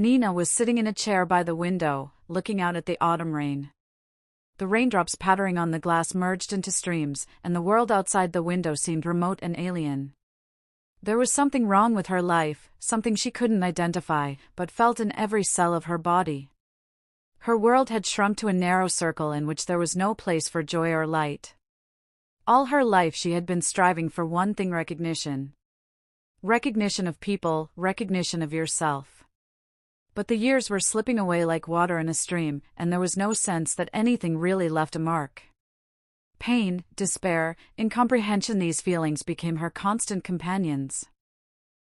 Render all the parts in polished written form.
Nina was sitting in a chair by the window, looking out at the autumn rain. The raindrops pattering on the glass merged into streams, and the world outside the window seemed remote and alien. There was something wrong with her life, something she couldn't identify, but felt in every cell of her body. Her world had shrunk to a narrow circle in which there was no place for joy or light. All her life she had been striving for one thing: recognition. Recognition of people, recognition of yourself. But the years were slipping away like water in a stream, and there was no sense that anything really left a mark. Pain, despair, incomprehension, these feelings became her constant companions.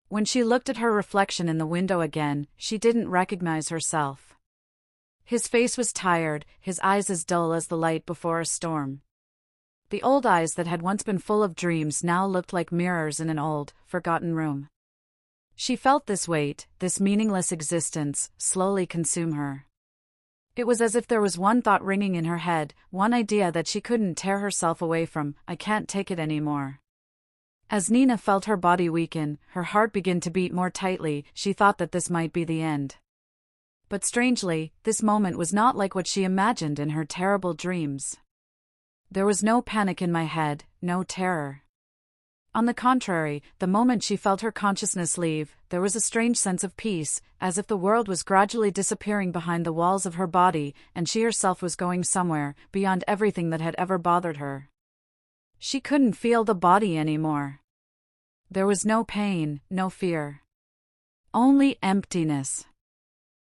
When she looked at her reflection in the window again, she didn't recognize herself. His face was tired, his eyes as dull as the light before a storm. The old eyes that had once been full of dreams now looked like mirrors in an old, forgotten room. She felt this weight, this meaningless existence, slowly consume her. It was as if there was one thought ringing in her head, one idea that she couldn't tear herself away from: I can't take it anymore. As Nina felt her body weaken, her heart begin to beat more tightly, she thought that this might be the end. But strangely, this moment was not like what she imagined in her terrible dreams. There was no panic in my head, no terror. On the contrary, the moment she felt her consciousness leave, there was a strange sense of peace, as if the world was gradually disappearing behind the walls of her body, and she herself was going somewhere, beyond everything that had ever bothered her. She couldn't feel the body anymore. There was no pain, no fear. Only emptiness.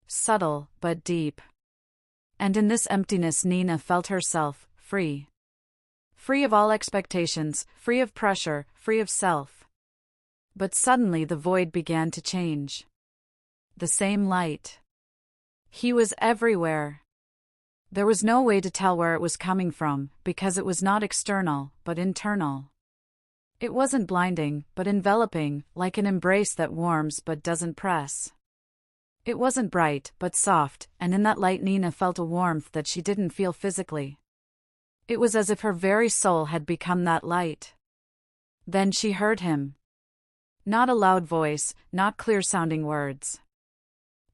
Subtle, but deep. And in this emptiness Nina felt herself free. Free of all expectations, free of pressure, free of self. But suddenly the void began to change. The same light. He was everywhere. There was no way to tell where it was coming from, because it was not external, but internal. It wasn't blinding, but enveloping, like an embrace that warms but doesn't press. It wasn't bright, but soft, and in that light Nina felt a warmth that she didn't feel physically. It was as if her very soul had become that light. Then she heard him. Not a loud voice, not clear-sounding words.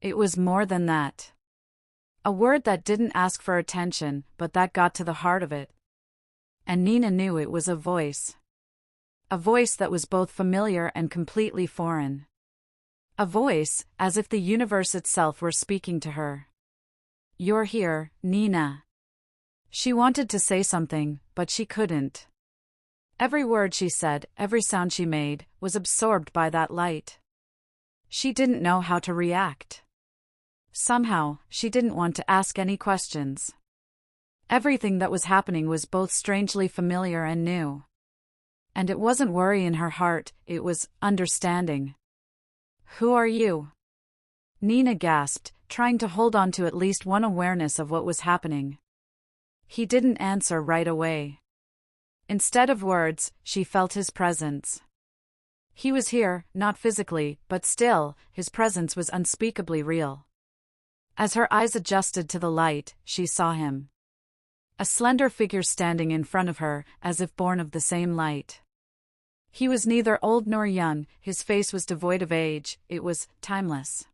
It was more than that. A word that didn't ask for attention, but that got to the heart of it. And Nina knew it was a voice. A voice that was both familiar and completely foreign. A voice, as if the universe itself were speaking to her. You're here, Nina. She wanted to say something, but she couldn't. Every word she said, every sound she made, was absorbed by that light. She didn't know how to react. Somehow, she didn't want to ask any questions. Everything that was happening was both strangely familiar and new. And it wasn't worry in her heart, it was understanding. Who are you? Nina gasped, trying to hold on to at least one awareness of what was happening. He didn't answer right away. Instead of words, she felt his presence. He was here, not physically, but still, his presence was unspeakably real. As her eyes adjusted to the light, she saw him. A slender figure standing in front of her, as if born of the same light. He was neither old nor young, his face was devoid of age, it was timeless.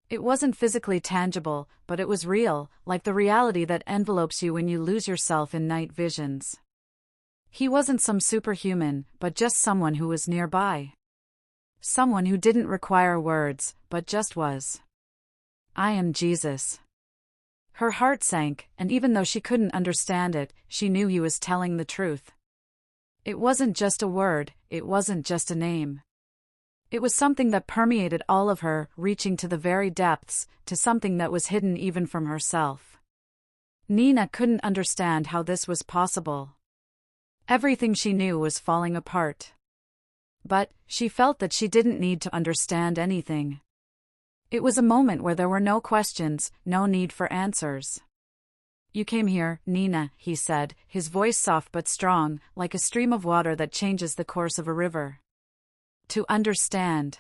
It wasn't physically tangible, but it was real, like the reality that envelopes you when you lose yourself in night visions. He wasn't some superhuman, but just someone who was nearby. Someone who didn't require words, but just was. I am Jesus. Her heart sank, and even though she couldn't understand it, she knew he was telling the truth. It wasn't just a word, it wasn't just a name. It was something that permeated all of her, reaching to the very depths, to something that was hidden even from herself. Nina couldn't understand how this was possible. Everything she knew was falling apart. But, she felt that she didn't need to understand anything. It was a moment where there were no questions, no need for answers. You came here, Nina, he said, his voice soft but strong, like a stream of water that changes the course of a river. To understand.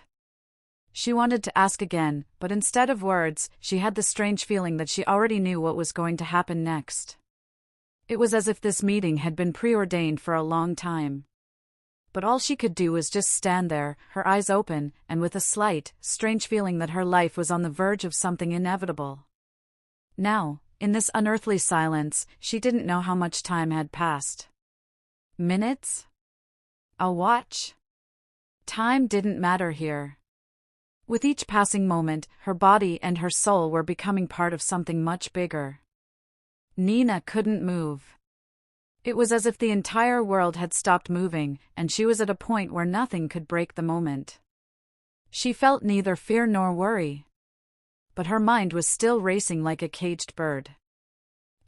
She wanted to ask again, but instead of words, she had the strange feeling that she already knew what was going to happen next. It was as if this meeting had been preordained for a long time. But all she could do was just stand there, her eyes open, and with a slight, strange feeling that her life was on the verge of something inevitable. Now, in this unearthly silence, she didn't know how much time had passed. Minutes? A watch? Time didn't matter here. With each passing moment, her body and her soul were becoming part of something much bigger. Nina couldn't move. It was as if the entire world had stopped moving, and she was at a point where nothing could break the moment. She felt neither fear nor worry. But her mind was still racing like a caged bird.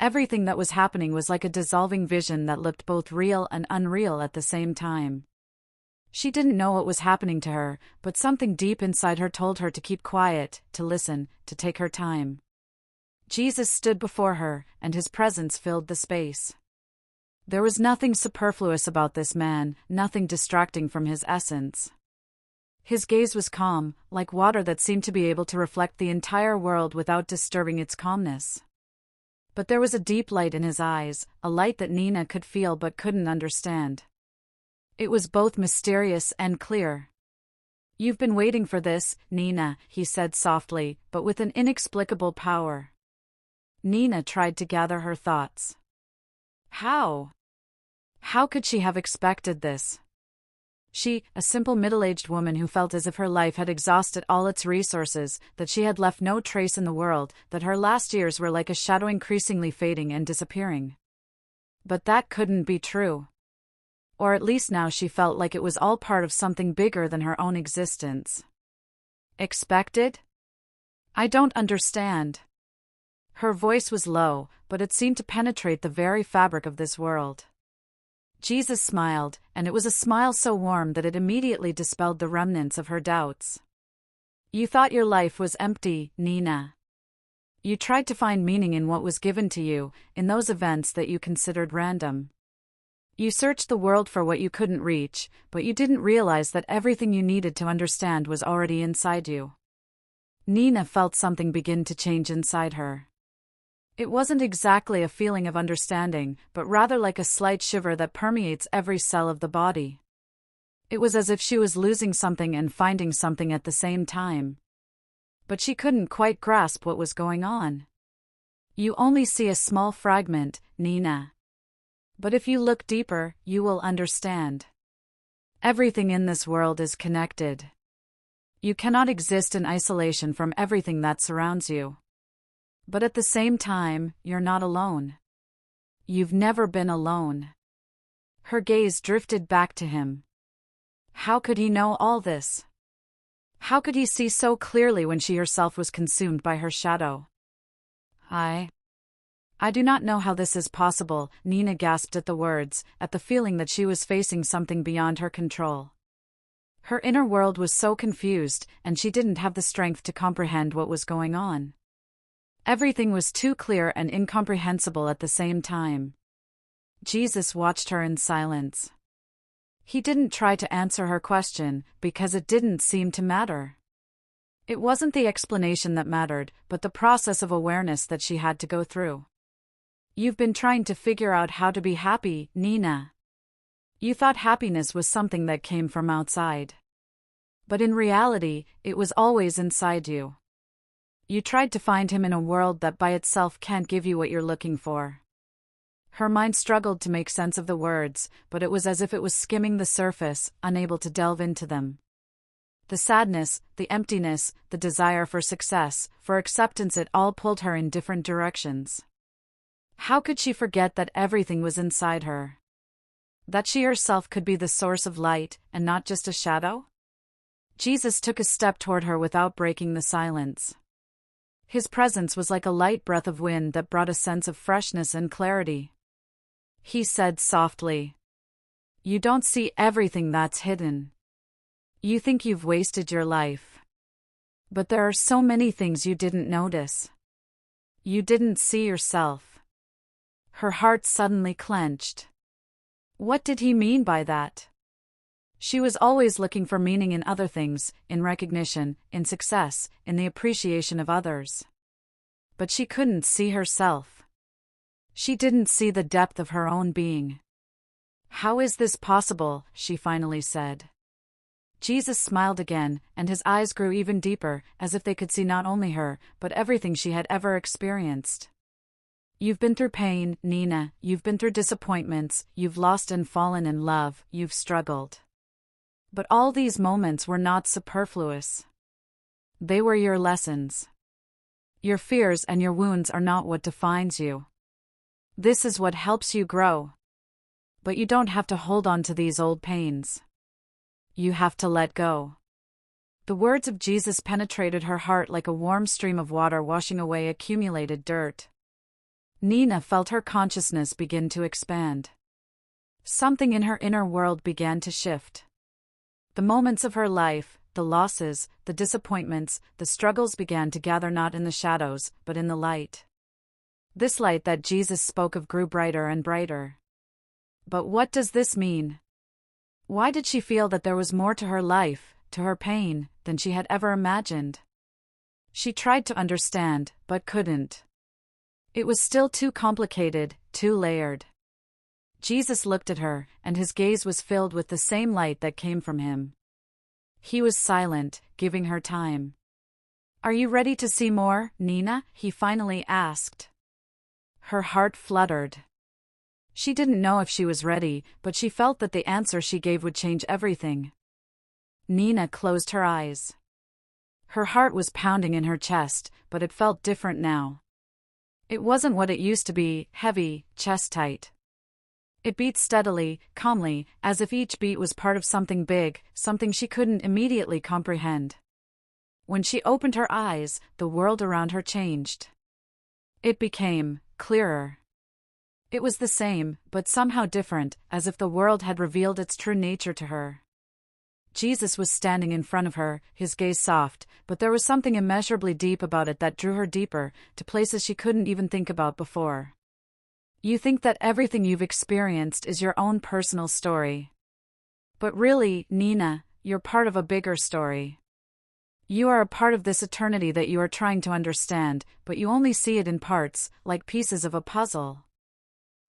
Everything that was happening was like a dissolving vision that looked both real and unreal at the same time. She didn't know what was happening to her, but something deep inside her told her to keep quiet, to listen, to take her time. Jesus stood before her, and his presence filled the space. There was nothing superfluous about this man, nothing distracting from his essence. His gaze was calm, like water that seemed to be able to reflect the entire world without disturbing its calmness. But there was a deep light in his eyes, a light that Nina could feel but couldn't understand. It was both mysterious and clear. "You've been waiting for this, Nina," he said softly, but with an inexplicable power. Nina tried to gather her thoughts. How? How could she have expected this? She, a simple middle-aged woman who felt as if her life had exhausted all its resources, that she had left no trace in the world, that her last years were like a shadow increasingly fading and disappearing. But that couldn't be true. Or at least now she felt like it was all part of something bigger than her own existence. Expected? I don't understand. Her voice was low, but it seemed to penetrate the very fabric of this world. Jesus smiled, and it was a smile so warm that it immediately dispelled the remnants of her doubts. "You thought your life was empty, Nina. You tried to find meaning in what was given to you, in those events that you considered random. You searched the world for what you couldn't reach, but you didn't realize that everything you needed to understand was already inside you." Nina felt something begin to change inside her. It wasn't exactly a feeling of understanding, but rather like a slight shiver that permeates every cell of the body. It was as if she was losing something and finding something at the same time. But she couldn't quite grasp what was going on. "You only see a small fragment, Nina. But if you look deeper, you will understand. Everything in this world is connected. You cannot exist in isolation from everything that surrounds you. But at the same time, you're not alone. You've never been alone." Her gaze drifted back to him. How could he know all this? How could he see so clearly when she herself was consumed by her shadow? I do not know how this is possible," Nina gasped at the words, at the feeling that she was facing something beyond her control. Her inner world was so confused, and she didn't have the strength to comprehend what was going on. Everything was too clear and incomprehensible at the same time. Jesus watched her in silence. He didn't try to answer her question, because it didn't seem to matter. It wasn't the explanation that mattered, but the process of awareness that she had to go through. "You've been trying to figure out how to be happy, Nina. You thought happiness was something that came from outside. But in reality, it was always inside you. You tried to find him in a world that by itself can't give you what you're looking for." Her mind struggled to make sense of the words, but it was as if it was skimming the surface, unable to delve into them. The sadness, the emptiness, the desire for success, for acceptance, it all pulled her in different directions. How could she forget that everything was inside her? That she herself could be the source of light, and not just a shadow? Jesus took a step toward her without breaking the silence. His presence was like a light breath of wind that brought a sense of freshness and clarity. He said softly, "You don't see everything that's hidden. You think you've wasted your life. But there are so many things you didn't notice. You didn't see yourself." Her heart suddenly clenched. What did he mean by that? She was always looking for meaning in other things, in recognition, in success, in the appreciation of others. But she couldn't see herself. She didn't see the depth of her own being. "How is this possible?" she finally said. Jesus smiled again, and his eyes grew even deeper, as if they could see not only her, but everything she had ever experienced. "You've been through pain, Nina, you've been through disappointments, you've lost and fallen in love, you've struggled. But all these moments were not superfluous. They were your lessons. Your fears and your wounds are not what defines you. This is what helps you grow. But you don't have to hold on to these old pains. You have to let go." The words of Jesus penetrated her heart like a warm stream of water washing away accumulated dirt. Nina felt her consciousness begin to expand. Something in her inner world began to shift. The moments of her life, the losses, the disappointments, the struggles began to gather not in the shadows, but in the light. This light that Jesus spoke of grew brighter and brighter. But what does this mean? Why did she feel that there was more to her life, to her pain, than she had ever imagined? She tried to understand, but couldn't. It was still too complicated, too layered. Jesus looked at her, and his gaze was filled with the same light that came from him. He was silent, giving her time. "Are you ready to see more, Nina?" he finally asked. Her heart fluttered. She didn't know if she was ready, but she felt that the answer she gave would change everything. Nina closed her eyes. Her heart was pounding in her chest, but it felt different now. It wasn't what it used to be, heavy, chest-tight. It beat steadily, calmly, as if each beat was part of something big, something she couldn't immediately comprehend. When she opened her eyes, the world around her changed. It became clearer. It was the same, but somehow different, as if the world had revealed its true nature to her. Jesus was standing in front of her, his gaze soft, but there was something immeasurably deep about it that drew her deeper, to places she couldn't even think about before. "You think that everything you've experienced is your own personal story. But really, Nina, you're part of a bigger story. You are a part of this eternity that you are trying to understand, but you only see it in parts, like pieces of a puzzle."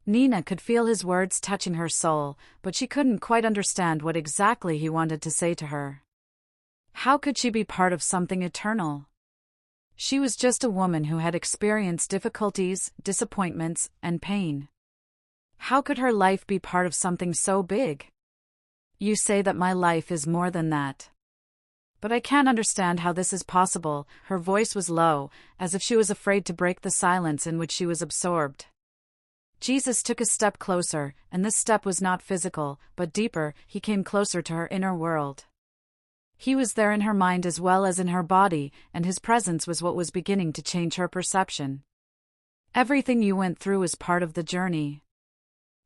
Nina could feel his words touching her soul, but she couldn't quite understand what exactly he wanted to say to her. How could she be part of something eternal? She was just a woman who had experienced difficulties, disappointments, and pain. How could her life be part of something so big? "You say that my life is more than that. But I can't understand how this is possible." Her voice was low, as if she was afraid to break the silence in which she was absorbed. Jesus took a step closer, and this step was not physical, but deeper. He came closer to her inner world. He was there in her mind as well as in her body, and his presence was what was beginning to change her perception. "Everything you went through is part of the journey.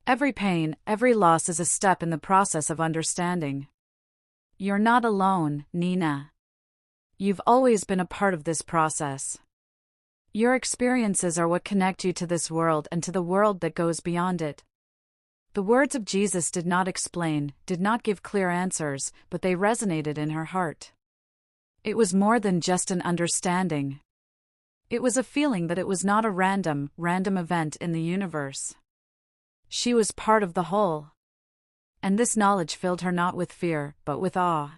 Every pain, every loss is a step in the process of understanding. You're not alone, Nina. You've always been a part of this process. Your experiences are what connect you to this world and to the world that goes beyond it." The words of Jesus did not explain, did not give clear answers, but they resonated in her heart. It was more than just an understanding. It was a feeling that it was not a random event in the universe. She was part of the whole. And this knowledge filled her not with fear, but with awe.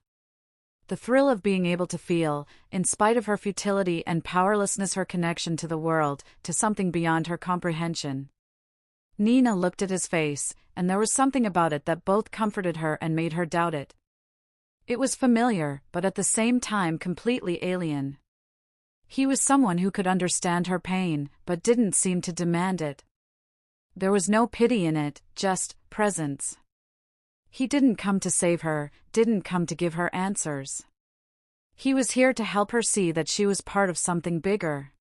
The thrill of being able to feel, in spite of her futility and powerlessness, her connection to the world, to something beyond her comprehension. Nina looked at his face, and there was something about it that both comforted her and made her doubt it. It was familiar, but at the same time completely alien. He was someone who could understand her pain, but didn't seem to demand it. There was no pity in it, just presence. He didn't come to save her, didn't come to give her answers. He was here to help her see that she was part of something bigger.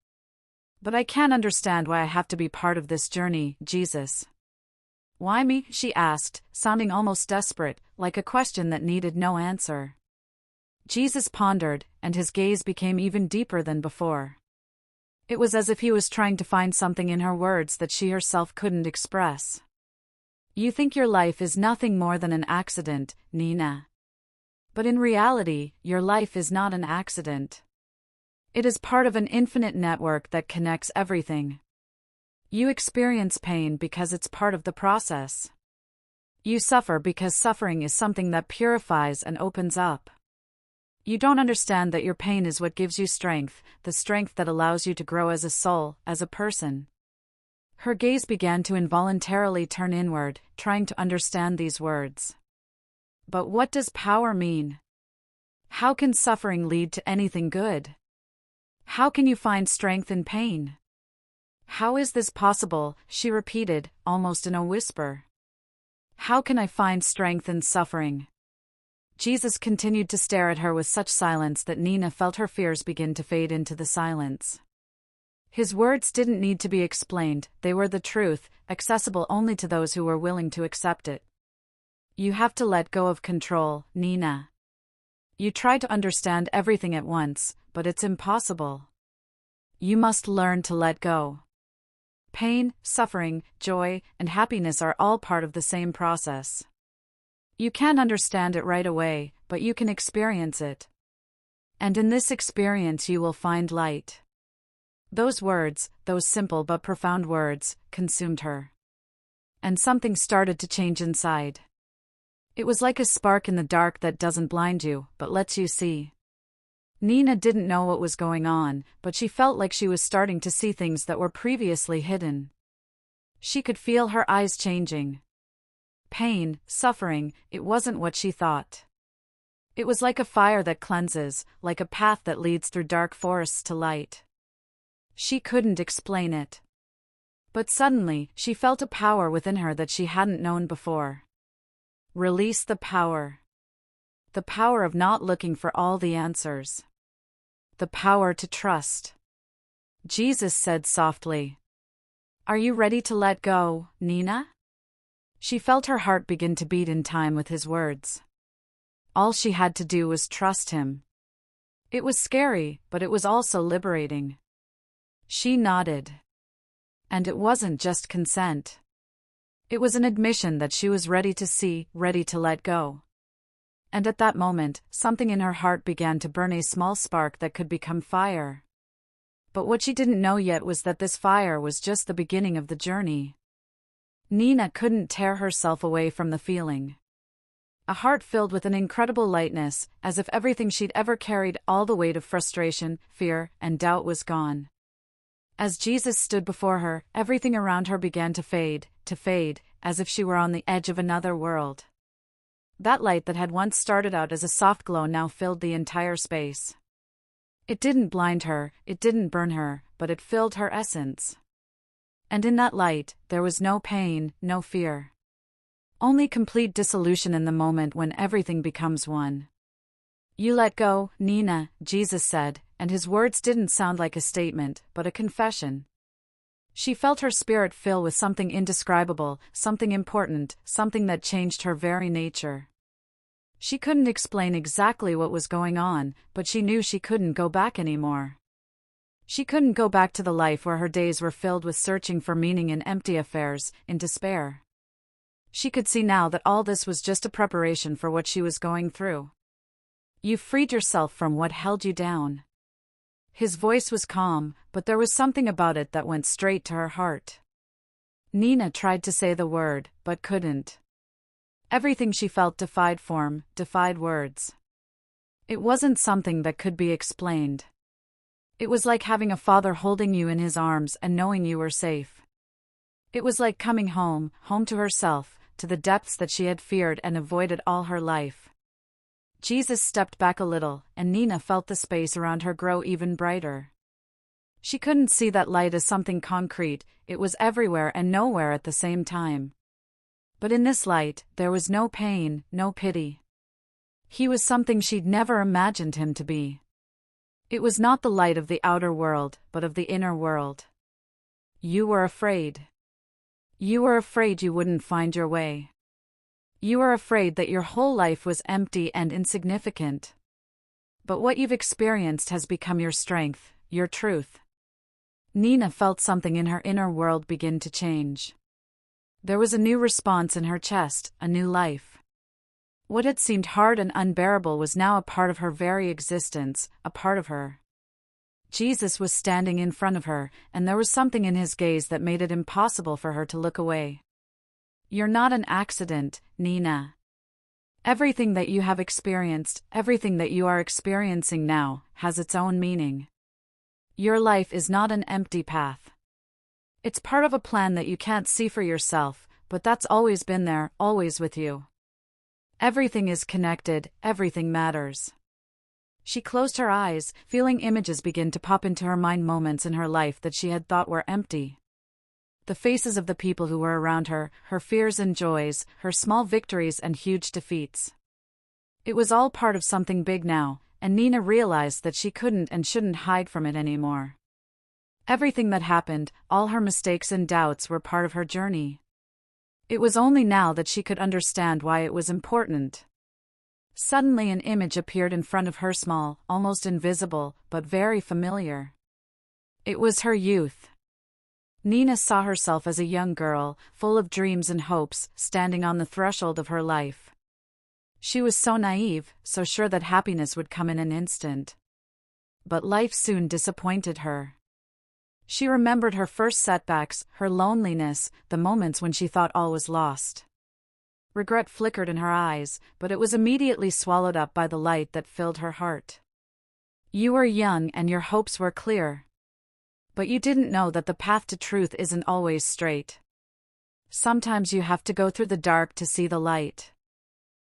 "But I can't understand why I have to be part of this journey, Jesus." "Why me?" she asked, sounding almost desperate, like a question that needed no answer. Jesus pondered, and his gaze became even deeper than before. It was as if he was trying to find something in her words that she herself couldn't express. "You think your life is nothing more than an accident, Nina. But in reality, your life is not an accident. It is part of an infinite network that connects everything. You experience pain because it's part of the process. You suffer because suffering is something that purifies and opens up. You don't understand that your pain is what gives you strength, the strength that allows you to grow as a soul, as a person. Her gaze began to involuntarily turn inward, trying to understand these words. But what does power mean? How can suffering lead to anything good? How can you find strength in pain? How is this possible? She repeated, almost in a whisper. How can I find strength in suffering? Jesus continued to stare at her with such silence that Nina felt her fears begin to fade into the silence. His words didn't need to be explained, they were the truth, accessible only to those who were willing to accept it. You have to let go of control, Nina. You try to understand everything at once, but it's impossible. You must learn to let go. Pain, suffering, joy, and happiness are all part of the same process. You can't understand it right away, but you can experience it. And in this experience you will find light. Those words, those simple but profound words, consumed her. And something started to change inside. It was like a spark in the dark that doesn't blind you, but lets you see. Nina didn't know what was going on, but she felt like she was starting to see things that were previously hidden. She could feel her eyes changing. Pain, suffering, it wasn't what she thought. It was like a fire that cleanses, like a path that leads through dark forests to light. She couldn't explain it. But suddenly, she felt a power within her that she hadn't known before. Release the power. The power of not looking for all the answers. The power to trust. Jesus said softly. Are you ready to let go, Nina? She felt her heart begin to beat in time with his words. All she had to do was trust him. It was scary, but it was also liberating. She nodded. And it wasn't just consent. It was an admission that she was ready to see, ready to let go. And at that moment, something in her heart began to burn, a small spark that could become fire. But what she didn't know yet was that this fire was just the beginning of the journey. Nina couldn't tear herself away from the feeling. A heart filled with an incredible lightness, as if everything she'd ever carried, all the weight of frustration, fear, and doubt was gone. As Jesus stood before her, everything around her began to fade, as if she were on the edge of another world. That light that had once started out as a soft glow now filled the entire space. It didn't blind her, it didn't burn her, but it filled her essence. And in that light, there was no pain, no fear. Only complete dissolution in the moment when everything becomes one. You let go, Nina, Jesus said, and his words didn't sound like a statement, but a confession. She felt her spirit fill with something indescribable, something important, something that changed her very nature. She couldn't explain exactly what was going on, but she knew she couldn't go back anymore. She couldn't go back to the life where her days were filled with searching for meaning in empty affairs, in despair. She could see now that all this was just a preparation for what she was going through. You freed yourself from what held you down. His voice was calm, but there was something about it that went straight to her heart. Nina tried to say the word, but couldn't. Everything she felt defied form, defied words. It wasn't something that could be explained. It was like having a father holding you in his arms and knowing you were safe. It was like coming home, home to herself, to the depths that she had feared and avoided all her life. Jesus stepped back a little, and Nina felt the space around her grow even brighter. She couldn't see that light as something concrete, it was everywhere and nowhere at the same time. But in this light, there was no pain, no pity. He was something she'd never imagined him to be. It was not the light of the outer world, but of the inner world. You were afraid. You were afraid you wouldn't find your way. You were afraid that your whole life was empty and insignificant. But what you've experienced has become your strength, your truth. Nina felt something in her inner world begin to change. There was a new response in her chest, a new life. What had seemed hard and unbearable was now a part of her very existence, a part of her. Jesus was standing in front of her, and there was something in his gaze that made it impossible for her to look away. You're not an accident, Nina. Everything that you have experienced, everything that you are experiencing now, has its own meaning. Your life is not an empty path. It's part of a plan that you can't see for yourself, but that's always been there, always with you. Everything is connected, everything matters. She closed her eyes, feeling images begin to pop into her mind, moments in her life that she had thought were empty. The faces of the people who were around her, her fears and joys, her small victories and huge defeats. It was all part of something big now, and Nina realized that she couldn't and shouldn't hide from it anymore. Everything that happened, all her mistakes and doubts, were part of her journey. It was only now that she could understand why it was important. Suddenly an image appeared in front of her, small, almost invisible, but very familiar. It was her youth. Nina saw herself as a young girl, full of dreams and hopes, standing on the threshold of her life. She was so naive, so sure that happiness would come in an instant. But life soon disappointed her. She remembered her first setbacks, her loneliness, the moments when she thought all was lost. Regret flickered in her eyes, but it was immediately swallowed up by the light that filled her heart. You were young and your hopes were clear. But you didn't know that the path to truth isn't always straight. Sometimes you have to go through the dark to see the light.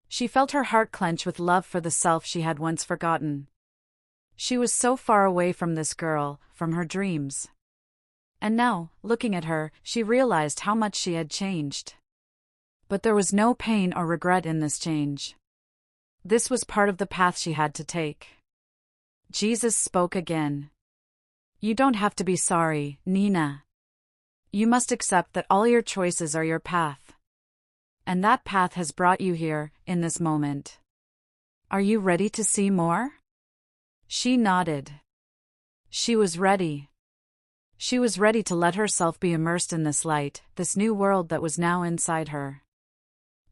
She felt her heart clench with love for the self she had once forgotten. She was so far away from this girl, from her dreams. And now, looking at her, she realized how much she had changed. But there was no pain or regret in this change. This was part of the path she had to take. Jesus spoke again. You don't have to be sorry, Nina. You must accept that all your choices are your path. And that path has brought you here, in this moment. Are you ready to see more? She nodded. She was ready. She was ready to let herself be immersed in this light, this new world that was now inside her.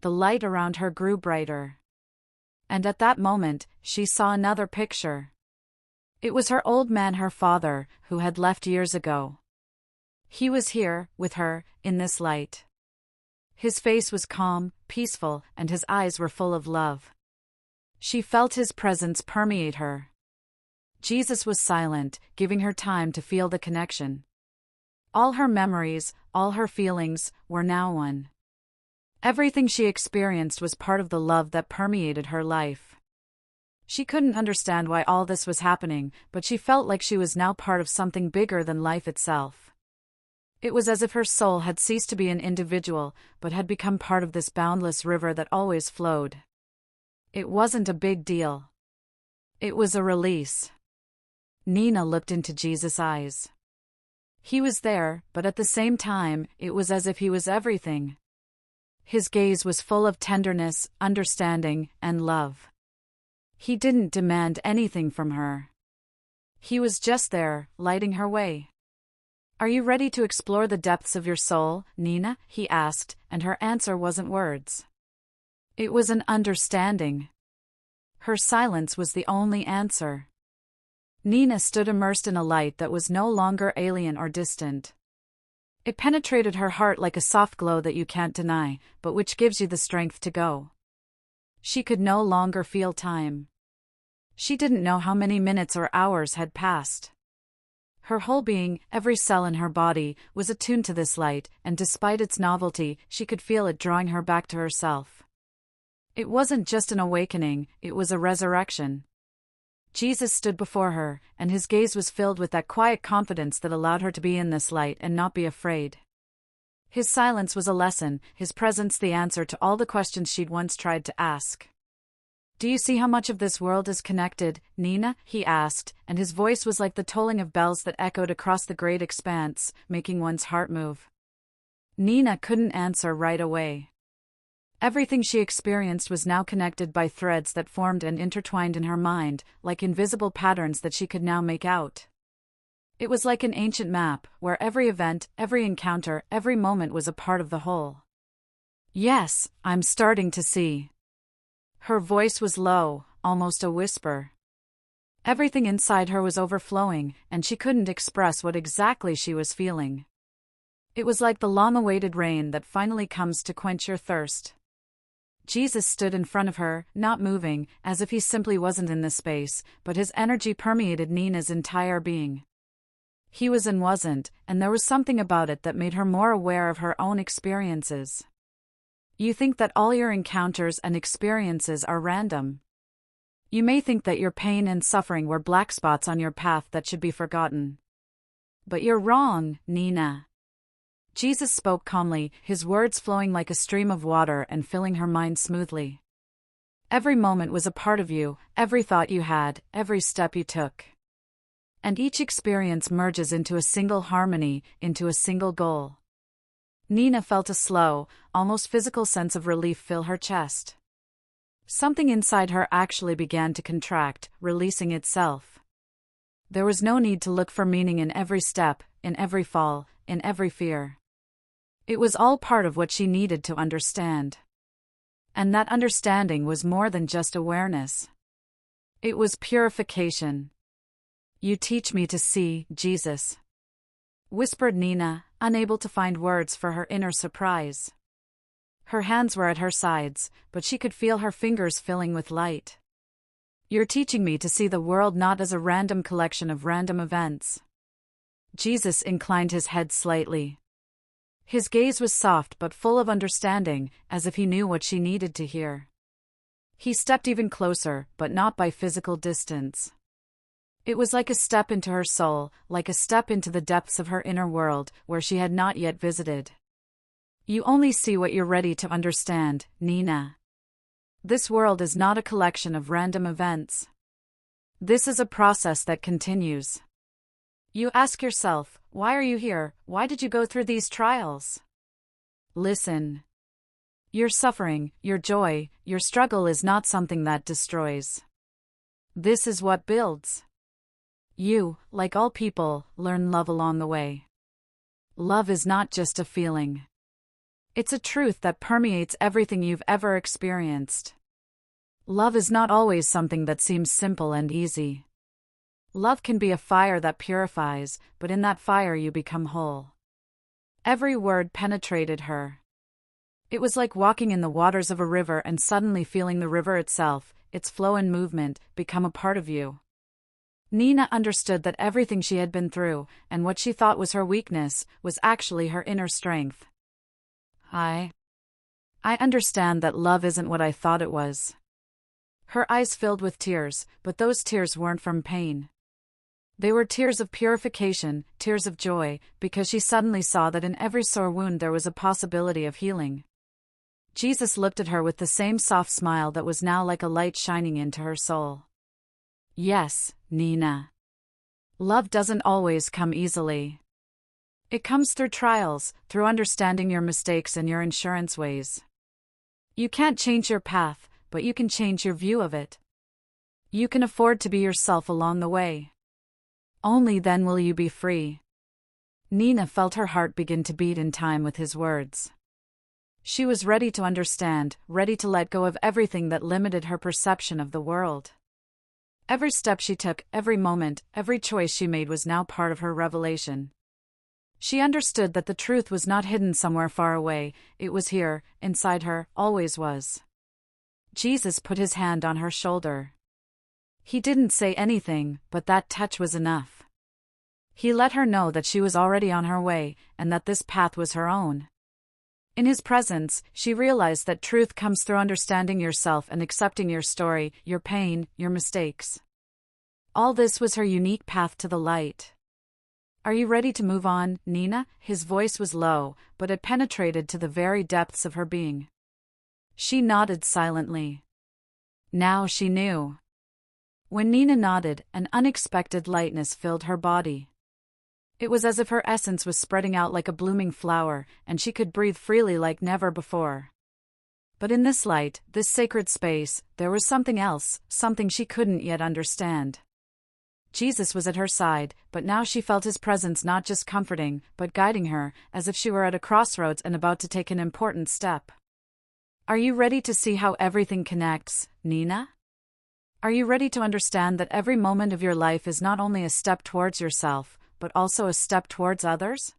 The light around her grew brighter. And at that moment, she saw another picture. It was her old man, her father, who had left years ago. He was here, with her, in this light. His face was calm, peaceful, and his eyes were full of love. She felt his presence permeate her. Jesus was silent, giving her time to feel the connection. All her memories, all her feelings, were now one. Everything she experienced was part of the love that permeated her life. She couldn't understand why all this was happening, but she felt like she was now part of something bigger than life itself. It was as if her soul had ceased to be an individual, but had become part of this boundless river that always flowed. It wasn't a big deal. It was a release. Nina looked into Jesus' eyes. He was there, but at the same time, it was as if he was everything. His gaze was full of tenderness, understanding, and love. He didn't demand anything from her. He was just there, lighting her way. Are you ready to explore the depths of your soul, Nina? He asked, and her answer wasn't words. It was an understanding. Her silence was the only answer. Nina stood immersed in a light that was no longer alien or distant. It penetrated her heart like a soft glow that you can't deny, but which gives you the strength to go. She could no longer feel time. She didn't know how many minutes or hours had passed. Her whole being, every cell in her body, was attuned to this light, and despite its novelty, she could feel it drawing her back to herself. It wasn't just an awakening, it was a resurrection. Jesus stood before her, and his gaze was filled with that quiet confidence that allowed her to be in this light and not be afraid. His silence was a lesson, his presence the answer to all the questions she'd once tried to ask. Do you see how much of this world is connected, Nina? He asked, and his voice was like the tolling of bells that echoed across the great expanse, making one's heart move. Nina couldn't answer right away. Everything she experienced was now connected by threads that formed and intertwined in her mind, like invisible patterns that she could now make out. It was like an ancient map, where every event, every encounter, every moment was a part of the whole. Yes, I'm starting to see. Her voice was low, almost a whisper. Everything inside her was overflowing, and she couldn't express what exactly she was feeling. It was like the long-awaited rain that finally comes to quench your thirst. Jesus stood in front of her, not moving, as if he simply wasn't in the space, but his energy permeated Nina's entire being. He was and wasn't, and there was something about it that made her more aware of her own experiences. You think that all your encounters and experiences are random. You may think that your pain and suffering were black spots on your path that should be forgotten. But you're wrong, Nina. Jesus spoke calmly, his words flowing like a stream of water and filling her mind smoothly. Every moment was a part of you, every thought you had, every step you took. And each experience merges into a single harmony, into a single goal. Nina felt a slow, almost physical sense of relief fill her chest. Something inside her actually began to contract, releasing itself. There was no need to look for meaning in every step, in every fall, in every fear. It was all part of what she needed to understand. And that understanding was more than just awareness. It was purification. You teach me to see, Jesus, whispered Nina, unable to find words for her inner surprise. Her hands were at her sides, but she could feel her fingers filling with light. You're teaching me to see the world not as a random collection of random events. Jesus inclined his head slightly. His gaze was soft but full of understanding, as if he knew what she needed to hear. He stepped even closer, but not by physical distance. It was like a step into her soul, like a step into the depths of her inner world, where she had not yet visited. You only see what you're ready to understand, Nina. This world is not a collection of random events. This is a process that continues. You ask yourself, why are you here? Why did you go through these trials? Listen. Your suffering, your joy, your struggle is not something that destroys. This is what builds. You, like all people, learn love along the way. Love is not just a feeling. It's a truth that permeates everything you've ever experienced. Love is not always something that seems simple and easy. Love can be a fire that purifies, but in that fire you become whole. Every word penetrated her. It was like walking in the waters of a river and suddenly feeling the river itself, its flow and movement, become a part of you. Nina understood that everything she had been through, and what she thought was her weakness, was actually her inner strength. I understand that love isn't what I thought it was. Her eyes filled with tears, but those tears weren't from pain. They were tears of purification, tears of joy, because she suddenly saw that in every sore wound there was a possibility of healing. Jesus looked at her with the same soft smile that was now like a light shining into her soul. Yes, Nina. Love doesn't always come easily. It comes through trials, through understanding your mistakes and your insurance ways. You can't change your path, but you can change your view of it. You can afford to be yourself along the way. Only then will you be free. Nina felt her heart begin to beat in time with his words. She was ready to understand, ready to let go of everything that limited her perception of the world. Every step she took, every moment, every choice she made was now part of her revelation. She understood that the truth was not hidden somewhere far away, it was here, inside her, always was. Jesus put his hand on her shoulder. He didn't say anything, but that touch was enough. He let her know that she was already on her way, and that this path was her own. In his presence, she realized that truth comes through understanding yourself and accepting your story, your pain, your mistakes. All this was her unique path to the light. Are you ready to move on, Nina? His voice was low, but it penetrated to the very depths of her being. She nodded silently. Now she knew. When Nina nodded, an unexpected lightness filled her body. It was as if her essence was spreading out like a blooming flower, and she could breathe freely like never before. But in this light, this sacred space, there was something else, something she couldn't yet understand. Jesus was at her side, but now she felt his presence not just comforting, but guiding her, as if she were at a crossroads and about to take an important step. Are you ready to see how everything connects, Nina? Are you ready to understand that every moment of your life is not only a step towards yourself, but also a step towards others?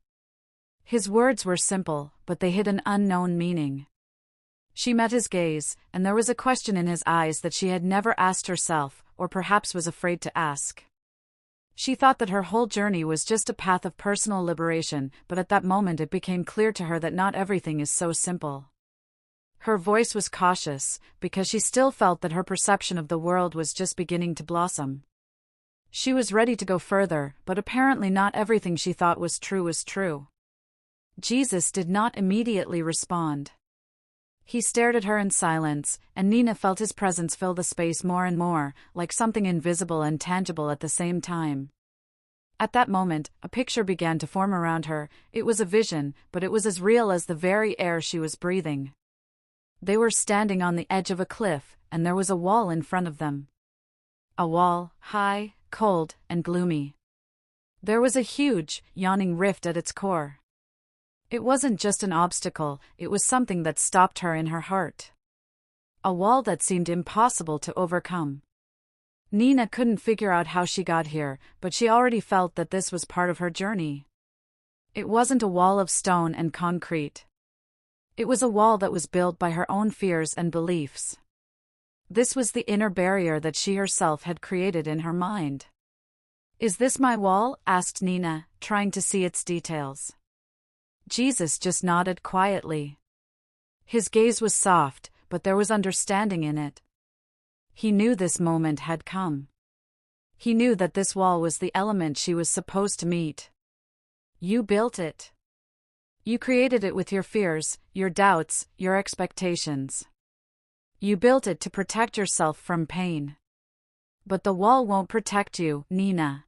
His words were simple, but they hid an unknown meaning. She met his gaze, and there was a question in his eyes that she had never asked herself, or perhaps was afraid to ask. She thought that her whole journey was just a path of personal liberation, but at that moment it became clear to her that not everything is so simple. Her voice was cautious, because she still felt that her perception of the world was just beginning to blossom. She was ready to go further, but apparently not everything she thought was true was true. Jesus did not immediately respond. He stared at her in silence, and Nina felt his presence fill the space more and more, like something invisible and tangible at the same time. At that moment, a picture began to form around her. It was a vision, but it was as real as the very air she was breathing. They were standing on the edge of a cliff, and there was a wall in front of them. A wall, high, cold, and gloomy. There was a huge, yawning rift at its core. It wasn't just an obstacle, it was something that stopped her in her heart. A wall that seemed impossible to overcome. Nina couldn't figure out how she got here, but she already felt that this was part of her journey. It wasn't a wall of stone and concrete. It was a wall that was built by her own fears and beliefs. This was the inner barrier that she herself had created in her mind. "Is this my wall?" asked Nina, trying to see its details. Jesus just nodded quietly. His gaze was soft, but there was understanding in it. He knew this moment had come. He knew that this wall was the element she was supposed to meet. "You built it. You created it with your fears, your doubts, your expectations. You built it to protect yourself from pain. But the wall won't protect you, Nina.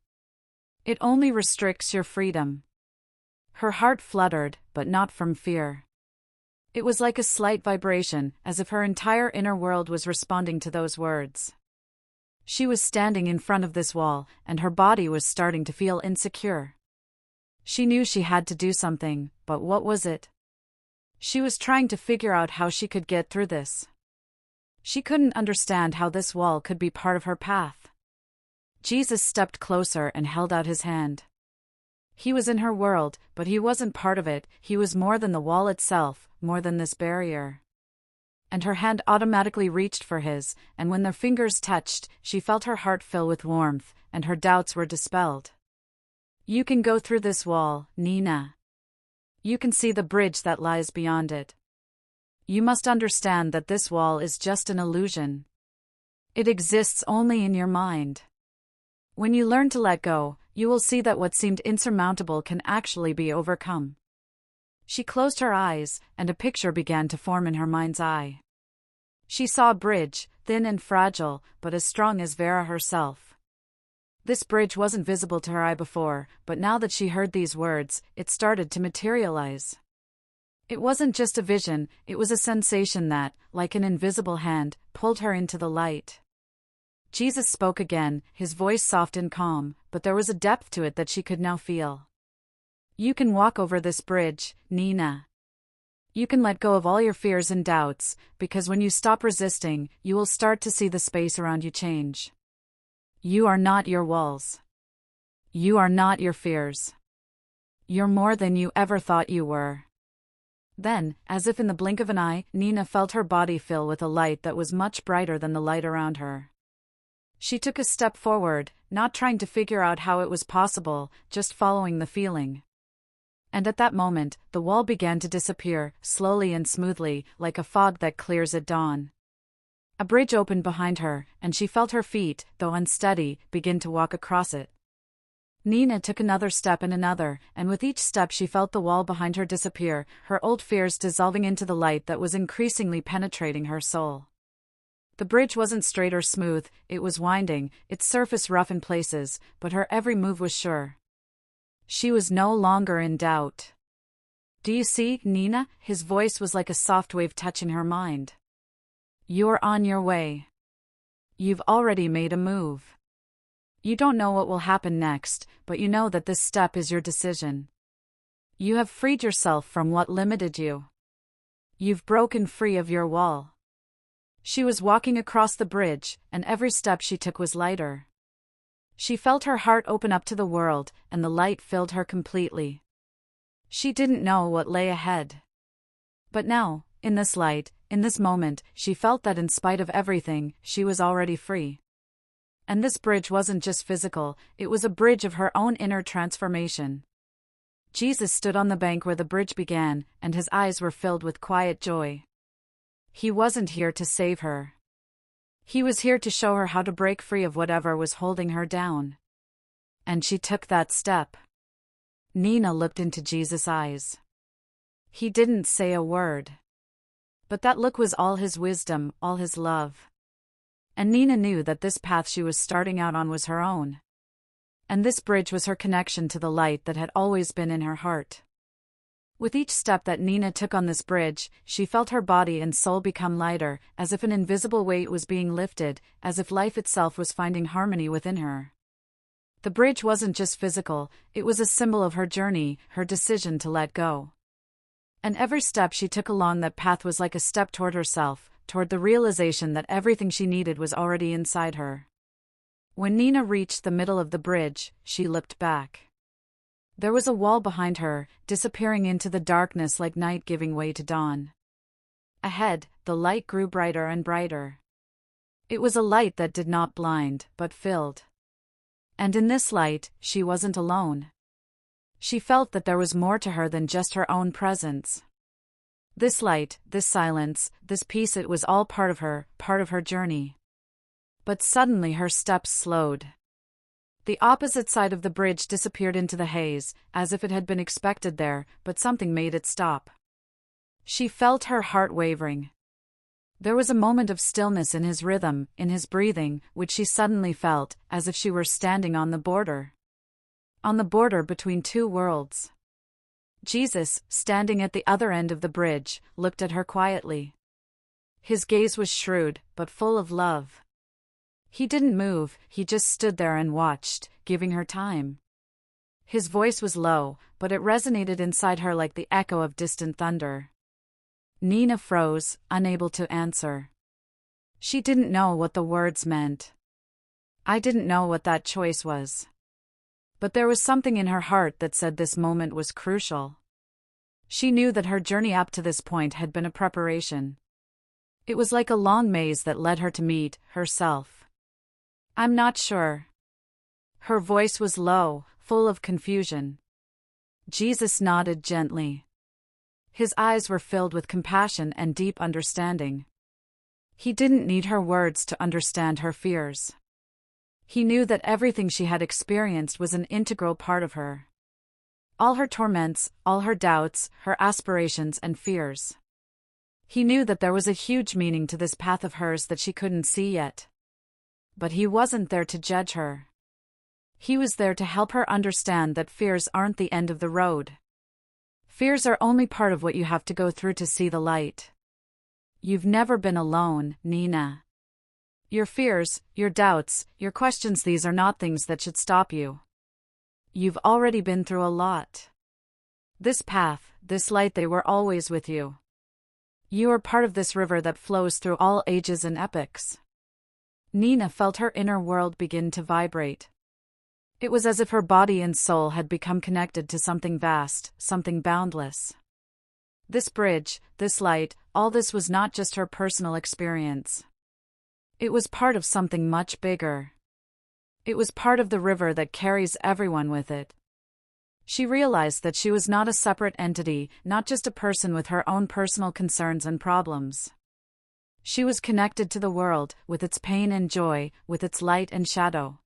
It only restricts your freedom." Her heart fluttered, but not from fear. It was like a slight vibration, as if her entire inner world was responding to those words. She was standing in front of this wall, and her body was starting to feel insecure. She knew she had to do something, but what was it? She was trying to figure out how she could get through this. She couldn't understand how this wall could be part of her path. Jesus stepped closer and held out his hand. He was in her world, but he wasn't part of it. He was more than the wall itself, more than this barrier. And her hand automatically reached for his, and when their fingers touched, she felt her heart fill with warmth, and her doubts were dispelled. "You can go through this wall, Nina. You can see the bridge that lies beyond it. You must understand that this wall is just an illusion. It exists only in your mind. When you learn to let go, you will see that what seemed insurmountable can actually be overcome." She closed her eyes, and a picture began to form in her mind's eye. She saw a bridge, thin and fragile, but as strong as Vera herself. This bridge wasn't visible to her eye before, but now that she heard these words, it started to materialize. It wasn't just a vision, it was a sensation that, like an invisible hand, pulled her into the light. Jesus spoke again, his voice soft and calm, but there was a depth to it that she could now feel. "You can walk over this bridge, Nina. You can let go of all your fears and doubts, because when you stop resisting, you will start to see the space around you change. You are not your walls. You are not your fears. You're more than you ever thought you were." Then, as if in the blink of an eye, Nina felt her body fill with a light that was much brighter than the light around her. She took a step forward, not trying to figure out how it was possible, just following the feeling. And at that moment, the wall began to disappear, slowly and smoothly, like a fog that clears at dawn. A bridge opened behind her, and she felt her feet, though unsteady, begin to walk across it. Nina took another step and another, and with each step she felt the wall behind her disappear, her old fears dissolving into the light that was increasingly penetrating her soul. The bridge wasn't straight or smooth, it was winding, its surface rough in places, but her every move was sure. She was no longer in doubt. "Do you see, Nina?" His voice was like a soft wave touching her mind. "You're on your way. You've already made a move. You don't know what will happen next, but you know that this step is your decision. You have freed yourself from what limited you. You've broken free of your wall." She was walking across the bridge, and every step she took was lighter. She felt her heart open up to the world, and the light filled her completely. She didn't know what lay ahead. But now, in this light, in this moment, she felt that in spite of everything, she was already free. And this bridge wasn't just physical, it was a bridge of her own inner transformation. Jesus stood on the bank where the bridge began, and his eyes were filled with quiet joy. He wasn't here to save her. He was here to show her how to break free of whatever was holding her down. And she took that step. Nina looked into Jesus' eyes. He didn't say a word. But that look was all his wisdom, all his love. And Nina knew that this path she was starting out on was her own. And this bridge was her connection to the light that had always been in her heart. With each step that Nina took on this bridge, she felt her body and soul become lighter, as if an invisible weight was being lifted, as if life itself was finding harmony within her. The bridge wasn't just physical, it was a symbol of her journey, her decision to let go. And every step she took along that path was like a step toward herself, toward the realization that everything she needed was already inside her. When Nina reached the middle of the bridge, she looked back. There was a wall behind her, disappearing into the darkness like night giving way to dawn. Ahead, the light grew brighter and brighter. It was a light that did not blind, but filled. And in this light, she wasn't alone. She felt that there was more to her than just her own presence. This light, this silence, this peace, it was all part of her journey. But suddenly her steps slowed. The opposite side of the bridge disappeared into the haze, as if it had been expected there, but something made it stop. She felt her heart wavering. There was a moment of stillness in his rhythm, in his breathing, which she suddenly felt, as if she were standing on the border. On the border between two worlds. Jesus, standing at the other end of the bridge, looked at her quietly. His gaze was shrewd, but full of love. He didn't move, he just stood there and watched, giving her time. His voice was low, but it resonated inside her like the echo of distant thunder. Nina froze, unable to answer. She didn't know what the words meant. I didn't know what that choice was. But there was something in her heart that said this moment was crucial. She knew that her journey up to this point had been a preparation. It was like a long maze that led her to meet herself. I'm not sure. Her voice was low, full of confusion. Jesus nodded gently. His eyes were filled with compassion and deep understanding. He didn't need her words to understand her fears. He knew that everything she had experienced was an integral part of her. All her torments, all her doubts, her aspirations and fears. He knew that there was a huge meaning to this path of hers that she couldn't see yet. But he wasn't there to judge her. He was there to help her understand that fears aren't the end of the road. Fears are only part of what you have to go through to see the light. You've never been alone, Nina. Your fears, your doubts, your questions, these are not things that should stop you. You've already been through a lot. This path, this light, they were always with you. You are part of this river that flows through all ages and epochs. Nina felt her inner world begin to vibrate. It was as if her body and soul had become connected to something vast, something boundless. This bridge, this light, all this was not just her personal experience. It was part of something much bigger. It was part of the river that carries everyone with it. She realized that she was not a separate entity, not just a person with her own personal concerns and problems. She was connected to the world, with its pain and joy, with its light and shadow.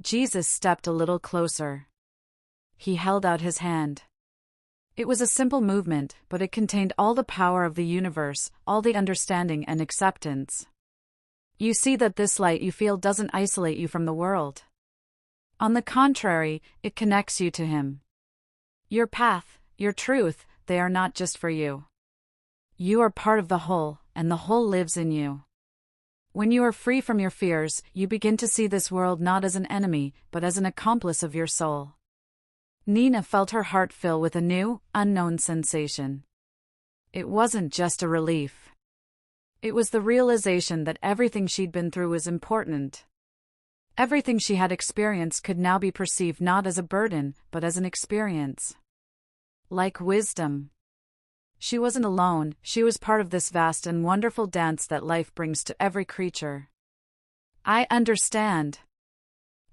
Jesus stepped a little closer. He held out his hand. It was a simple movement, but it contained all the power of the universe, all the understanding and acceptance. You see that this light you feel doesn't isolate you from the world. On the contrary, it connects you to Him. Your path, your truth, they are not just for you. You are part of the whole, and the whole lives in you. When you are free from your fears, you begin to see this world not as an enemy, but as an accomplice of your soul. Nina felt her heart fill with a new, unknown sensation. It wasn't just a relief. It was the realization that everything she'd been through was important. Everything she had experienced could now be perceived not as a burden, but as an experience. like wisdom. She wasn't alone, she was part of this vast and wonderful dance that life brings to every creature. I understand.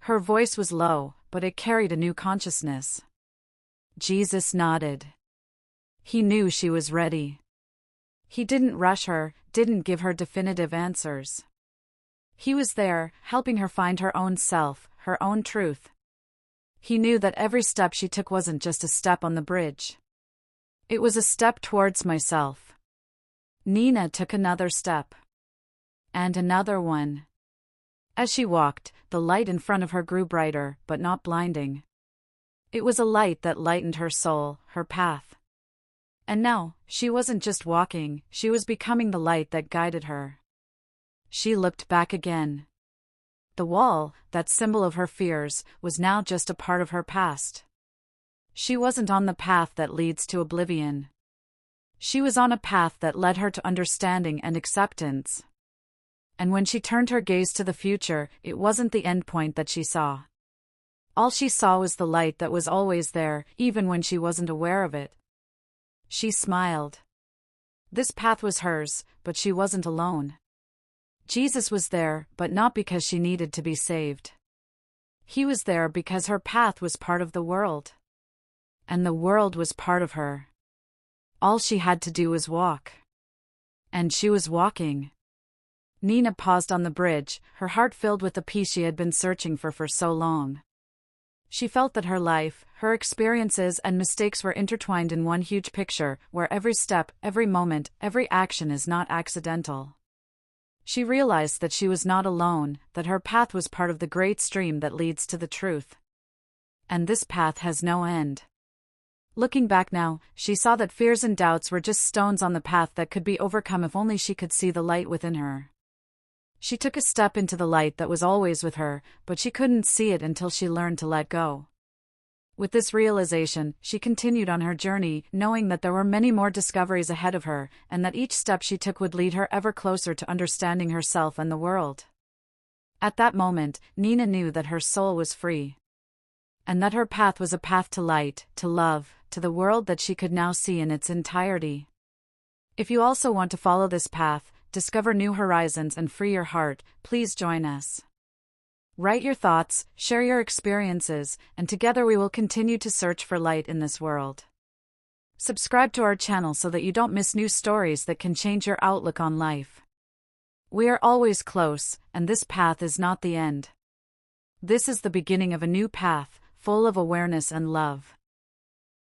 Her voice was low, but it carried a new consciousness. Jesus nodded. He knew she was ready. He didn't rush her, didn't give her definitive answers. He was there, helping her find her own self, her own truth. He knew that every step she took wasn't just a step on the bridge. It was a step towards myself. Nina took another step. And another one. As she walked, the light in front of her grew brighter, but not blinding. It was a light that lightened her soul, her path. And now, she wasn't just walking, she was becoming the light that guided her. She looked back again. The wall, that symbol of her fears, was now just a part of her past. She wasn't on the path that leads to oblivion. She was on a path that led her to understanding and acceptance. And when she turned her gaze to the future, it wasn't the end point that she saw. All she saw was the light that was always there, even when she wasn't aware of it. She smiled. This path was hers, but she wasn't alone. Jesus was there, but not because she needed to be saved. He was there because her path was part of the world. And the world was part of her. All she had to do was walk. And she was walking. Nina paused on the bridge, her heart filled with the peace she had been searching for so long. She felt that her life, her experiences and mistakes were intertwined in one huge picture, where every step, every moment, every action is not accidental. She realized that she was not alone, that her path was part of the great stream that leads to the truth. And this path has no end. Looking back now, she saw that fears and doubts were just stones on the path that could be overcome if only she could see the light within her. She took a step into the light that was always with her, but she couldn't see it until she learned to let go. With this realization, she continued on her journey, knowing that there were many more discoveries ahead of her, and that each step she took would lead her ever closer to understanding herself and the world. At that moment, Nina knew that her soul was free. And that her path was a path to light, to love, to the world that she could now see in its entirety. If you also want to follow this path, discover new horizons and free your heart, please join us. Write your thoughts, share your experiences, and together we will continue to search for light in this world. Subscribe to our channel so that you don't miss new stories that can change your outlook on life. We are always close, and this path is not the end. This is the beginning of a new path, full of awareness and love.